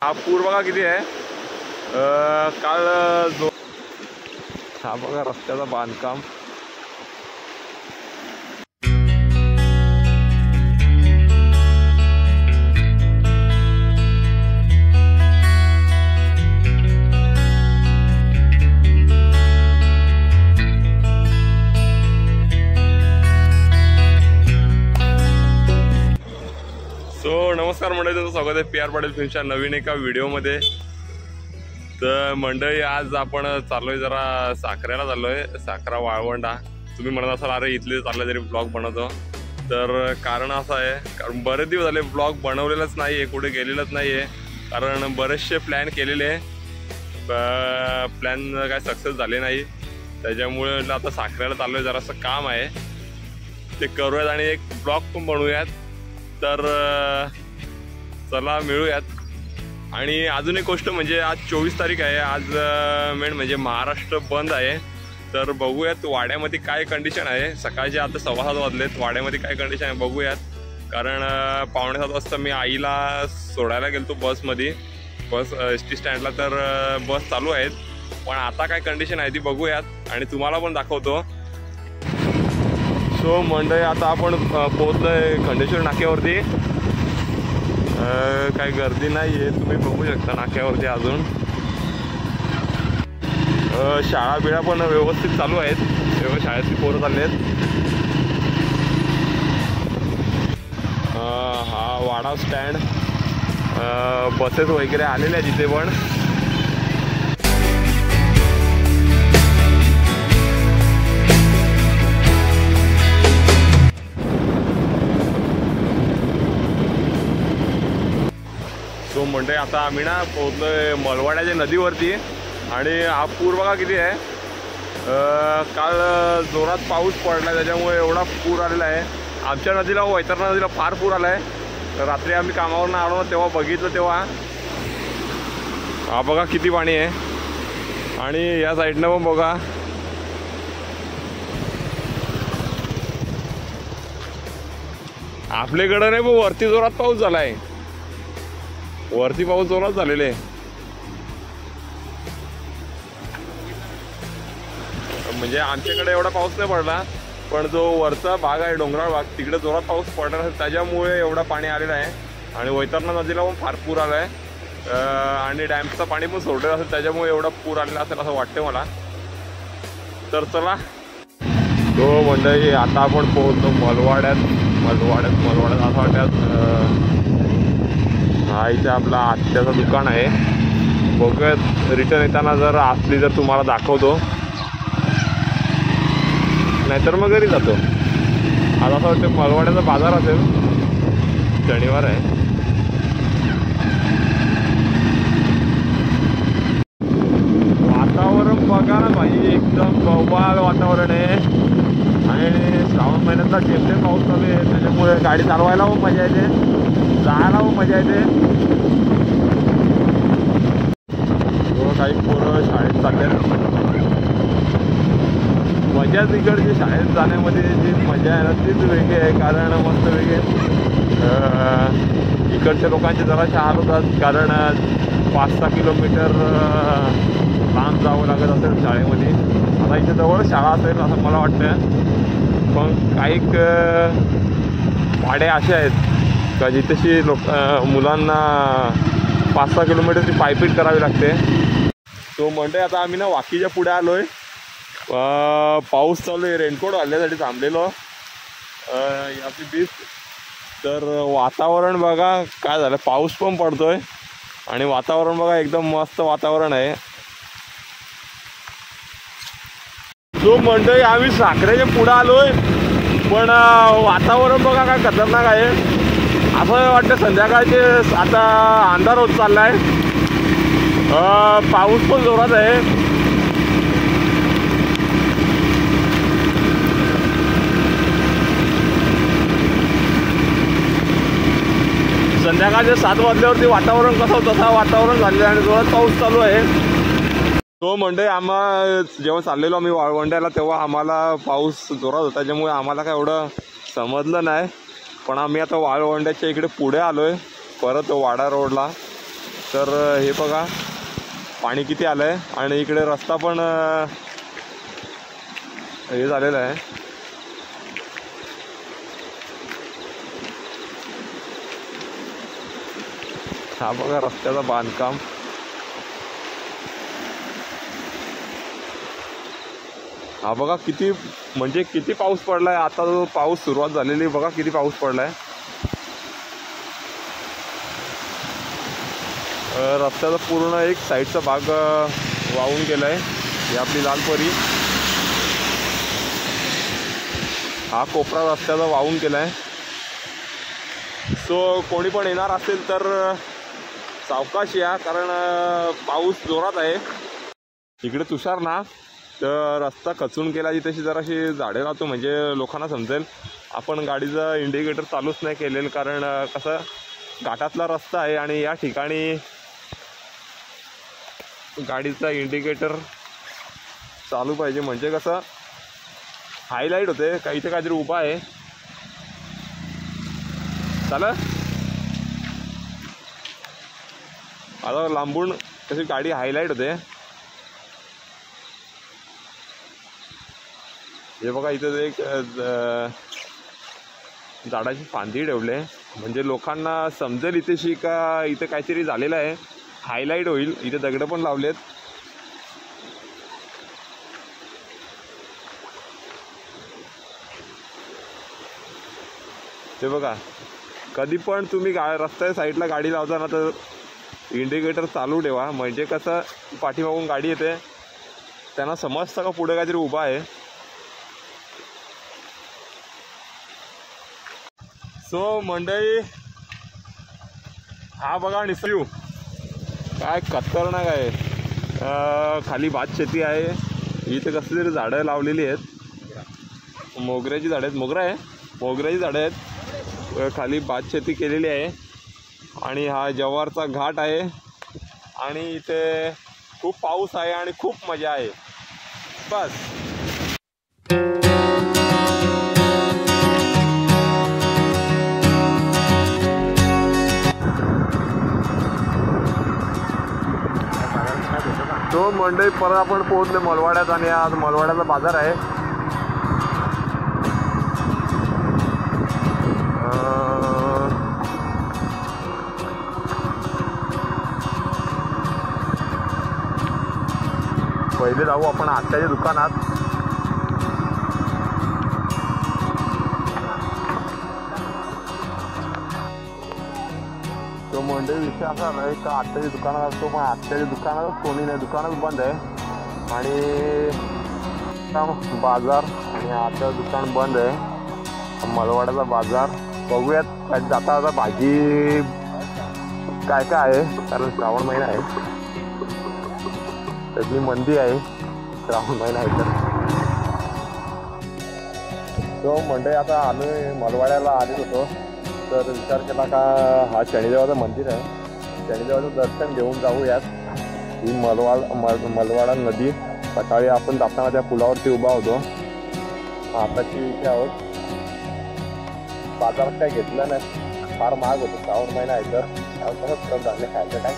हा पूर बघा किती आहे। काल हा बघा रस्त्याचं बांधकाम। नमस्कार मंडळी, तुमचं स्वागत आहे पी आर पाटील फिल्मच्या नवीन एका व्हिडिओमध्ये। तर मंडळी आज आपण चाललोय जरा साखरेला चाललोय, साखरा वाळवंडा। तुम्ही म्हणत असाल अरे इथले चालले तरी ब्लॉग बनवतो, तर कारण असं आहे कारण बरेच दिवस झाले ब्लॉग बनवलेलाच नाही आहे, कुठे गेलेलंच नाही आहे। कारण बरेचसे प्लॅन केलेले, प्लॅन काय सक्सेस झाले नाही, त्याच्यामुळे आता साखरेला चाललोय। जरासं काम आहे ते करूयात आणि एक ब्लॉग पण बनवूयात। तर चला मिळूयात। आणि अजून एक गोष्ट म्हणजे आज 24 तारीख आहे, आज मेन म्हणजे महाराष्ट्र बंद आहे। तर बघूयात वाड्यामध्ये काय कंडिशन आहे। सकाळचे आता 6:15 वाजलेत, वाड्यामध्ये काय कंडिशन आहे बघूयात। कारण 6:45 वाजता मी आईला सोडायला गेलो बसमध्ये, बस एस टी स्टँडला। तर बस चालू आहेत, पण आता काय कंडिशन आहे ती बघूयात आणि तुम्हाला पण दाखवतो। सो मंडळी आता आपण पोहोचलोय खंडेश्वर नाक्यावरती। काही गर्दी नाही आहे, तुम्ही बघू शकता नाक्यावरती। अजून शाळा बिळा पण व्यवस्थित चालू आहेत, शाळेतली पोरं चालली आहेत। हा वाडा स्टँड, बसेस वगैरे आलेल्या आहेत तिथे पण। तो मंडळी आता आम्ही ना पोहोचलोय मलवाड्याच्या नदीवरती। आणि हा पूर बघा किती आहे। काल जोरात पाऊस पडला, त्याच्यामुळे एवढा पूर आलेला आहे। आमच्या नदीला, वैतरणा नदीला फार पूर आला आहे। रात्री आम्ही कामावरून आलो तेव्हा बघितलं, तेव्हा हा बघा किती पाणी आहे। आणि या साईडनं पण बघा, आपल्याकडं नाही पण वरती जोरात पाऊस झाला आहे, वरती पाऊस जोरात झालेले आहे। म्हणजे आमच्याकडे एवढा पाऊस नाही पडला, पण जो वरचा भाग आहे डोंगराळ भाग तिकडे जोरात पाऊस पडला असेल, त्याच्यामुळे एवढा पाणी आलेलं आहे। आणि वैतरणा नदीला पण फार पूर आला आहे, आणि डॅमचं पाणी पण सोडलेलं असेल, त्याच्यामुळे एवढा पूर आलेला असेल असं वाटतं मला। तर चला तो मंडळी आता आपण पोहोचतो मलवाड्यात असं वाटतं। हा इथे आपला आत्याचं दुकान आहे, बघूयात रिटर्न येताना जर असली तर तुम्हाला दाखवतो, नाहीतर मग घरी जातो। आज असं वाटतं मलवाड्याचा बाजार असेल, शनिवार आहे। वातावरण बघा ना भाई, एकदम बवाल वातावरण आहे। आणि श्रावण महिन्यातला टेम्पे पाऊस चालू आहे, त्याच्यामुळे गाडी चालवायला पण मजा येते, जायला पण मजा येते। काही पोरं शाळेत चालल्यात, मजाच इकडची शाळेत जाण्यामध्ये जी मजा आहे ना तीच वेगळी आहे। कारण मस्त वेगळे इकडच्या लोकांचे जराशे हाल होतात, कारण 5-6 किलोमीटर लांब जावं लागत असेल शाळेमध्ये। आता इथे जवळ शाळा असेल असं मला वाटतं, पण काही वाडे असे आहेत का जिथेशी मुलांना 5-6 किलोमीटरची पायपीट करावी लागते। तो म्हणते आता आम्ही ना वाकीच्या पुढे आलोय, पाऊस चालू आहे, रेनकोट घालण्यासाठी थांबलेलो याची बीच। तर वातावरण बघा काय झालं, पाऊस पण पडतोय आणि वातावरण बघा एकदम मस्त वातावरण आहे। तो म्हणतोय आम्ही साखरेच्या पुढे आलोय, पण वातावरण बघा काय खतरनाक आहे। असं वाटतं संध्याकाळचे आता अंधार होत चाललाय, पाऊस पण जोरात आहे। संध्याकाळचे 7 वाजल्यावरती वातावरण कसं होतं तसं वातावरण झालेलं आहे आणि जोरात पाऊस चालू आहे। तो म्हणजे आम्हाला जेव्हा चाललेलो आम्ही वाळवंड्याला तेव्हा आम्हाला पाऊस जोरात होता, त्याच्यामुळे आम्हाला काय एवढं समजलं नाही। पण आम्ही आता वाळवंड्याच्या इकडे पुढे आलोय, परत वाडा रोडला। तर हे बघा पाणी किती आलंय आणि इकडे रस्ता पण हे झालेला आहे. हा बघा रस्त्याचं बांधकाम. हा बघा किती म्हणजे किती पाऊस पडलाय. आता जो पाऊस सुरुवात झालेली बघा किती पाऊस पडलाय. रस्त्याचा पूर्ण एक साईडचा भाग वाहून गेलाय. ही आपली लालपरी. हा कोपरा रस्त्याचा वाहून गेलाय. सो कोणी पण येणार असेल तर सावकाश या, कारण पाऊस जोरात आहे. इकडे तुषार ना तर रस्ता खचून गेला की तशी जराशी झाडे लावतो म्हणजे लोकांना समजेल. आपण गाडीचं इंडिकेटर चालूच नाही केलेलं, कारण कसं घाटातला रस्ता आहे आणि या ठिकाणी गाडीचा इंडिकेटर चालू पाहिजे म्हणजे कसं हायलाईट होते. का इथे काहीतरी उभा आहे. चालेल आता लांबून कशी गाडी हायलाईट होते. हे बघा इथं एक झाडाची फांदी ठेवले म्हणजे लोकांना समजेल इथेशी का इथे काहीतरी झालेलं आहे. हायलाईट होईल. इथे दगड पण लावलेत. ते बघा कधी पण तुम्ही रस्त्याच्या साईडला गाडी लावता ना तर इंडिकेटर चालू ठेवा म्हणजे कसं पाठीमागून गाडी येते त्यांना समजतं का पुढे काहीतरी उभा आहे. सो मंडळी हा बघा निसर्ग काय खतरनाक आहे. खाली भात शेती आहे. इथे कसली तरी झाडं लावलेली आहेत. मोगऱ्याची झाडं आहेत. मोगरा आहे. मोगऱ्याची झाडं आहेत. खाली भात शेती केलेली आहे आणि हा जव्हारचा घाट आहे आणि इथे खूप पाऊस आहे आणि खूप मजा आहे. बस तो मंडई परत आपण पोहोचले मलवाड्यात आणि आज मलवाड्याचा बाजार आहे. पहिले जाऊ आपण आत्याच्या दुकानात. तो मंडई विषय असा नाही का आत्याच्या दुकानात असतो पण आत्याच्या दुकानातच कोणी नाही. दुकानच बंद आहे आणि बाजार आणि आत्याचं दुकान बंद आहे. मलवाड्याचा बाजार बघूयात काय जाता आता भाजी काय काय आहे कारण श्रावण महिना आहे. त्यातली मंदी आहे. श्रावण महिना आहे तो मंडई. आता आम्ही मलवाड्याला आलेलो होतो तर विचार केला का हा शनिदेवाचं मंदिर आहे. शनिदेवाचं दर्शन घेऊन जाऊयात. ही मलवाडा नदी. सकाळी आपण जाताना त्या पुलावरती उभा होतो. आताची इथे आहोत. बाजारात काय घेतलं नाही. फार महाग होतं. श्रावण महिना आहे तर कसं झालं खायचं काय.